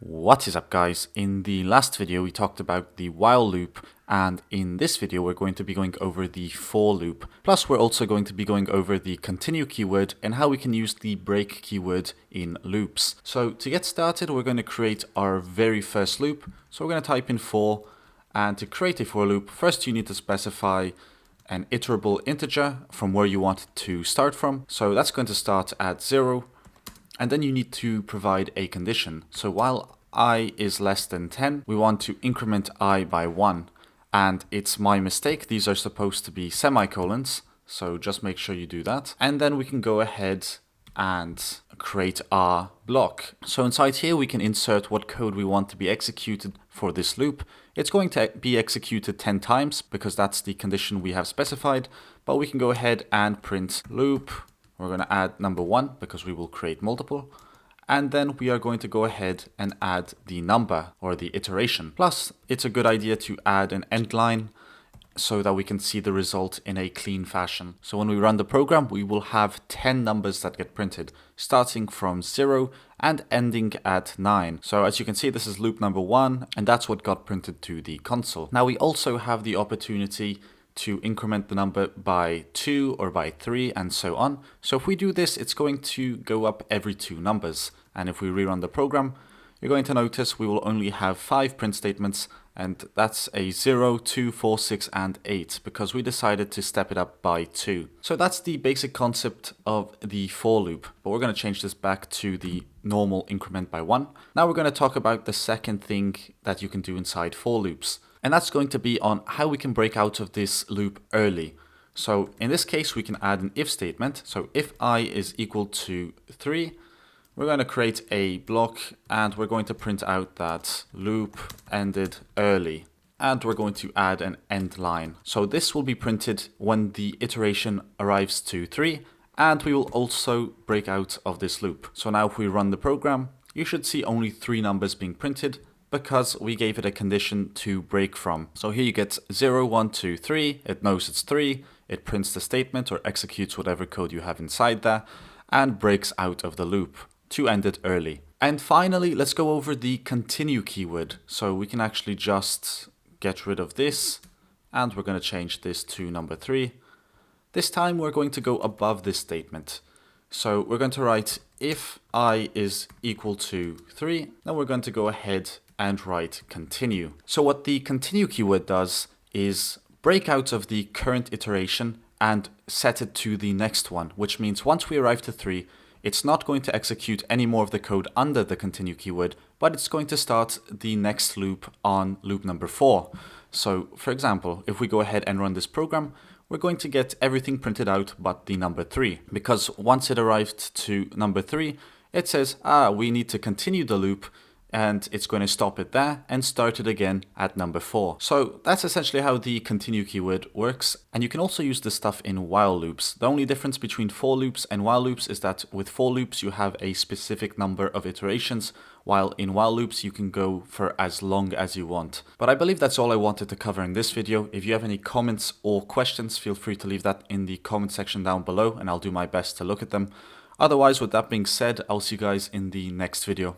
What is up, guys? In the last video we talked about the while loop, and in this video we're going to be going over the for loop. Plus we're also going to be going over the continue keyword and how we can use the break keyword in loops. So to get started, we're going to create our very first loop. So we're going to type in for, and to create a for loop, first you need to specify an iterable integer from where you want it to start from. So that's going to start at 0. And then you need to provide a condition. So while I is less than 10, we want to increment I by 1. And it's my mistake. These are supposed to be semicolons. So just make sure you do that. And then we can go ahead and create our block. So inside here, we can insert what code we want to be executed for this loop. It's going to be executed 10 times because that's the condition we have specified. But we can go ahead and print loop. We're going to add number 1 because we will create multiple. And then we are going to go ahead and add the number or the iteration. Plus, it's a good idea to add an end line so that we can see the result in a clean fashion. So when we run the program, we will have 10 numbers that get printed, starting from 0 and ending at 9. So as you can see, this is loop number 1, and that's what got printed to the console. Now we also have the opportunity to increment the number by 2 or by 3 and so on. So if we do this, it's going to go up every 2 numbers. And if we rerun the program, you're going to notice we will only have 5 print statements, and that's a 0, 2, 4, 6, and 8 because we decided to step it up by 2. So that's the basic concept of the for loop, but we're going to change this back to the normal increment by 1. Now we're going to talk about the second thing that you can do inside for loops. And that's going to be on how we can break out of this loop early. So in this case, we can add an if statement. So if I is equal to 3, we're going to create a block and we're going to print out that loop ended early. And we're going to add an end line. So this will be printed when the iteration arrives to 3. And we will also break out of this loop. So now if we run the program, you should see only 3 numbers being printed, because we gave it a condition to break from. So here you get 0, 1, 2, 3. It knows it's 3. It prints the statement or executes whatever code you have inside there and breaks out of the loop to end it early. And finally, let's go over the continue keyword. So we can actually just get rid of this and we're going to change this to number 3. This time we're going to go above this statement. So we're going to write if I is equal to 3. Then we're going to go ahead and write continue. So what the continue keyword does is break out of the current iteration and set it to the next one, which means once we arrive to 3, it's not going to execute any more of the code under the continue keyword, but it's going to start the next loop on loop number 4. So for example, if we go ahead and run this program, we're going to get everything printed out but the number 3, because once it arrived to number 3, it says, we need to continue the loop, and it's going to stop it there and start it again at number 4. So that's essentially how the continue keyword works. And you can also use this stuff in while loops. The only difference between for loops and while loops is that with for loops you have a specific number of iterations, while in while loops you can go for as long as you want. But I believe that's all I wanted to cover in this video. If you have any comments or questions, feel free to leave that in the comment section down below and I'll do my best to look at them. Otherwise, with that being said, I'll see you guys in the next video.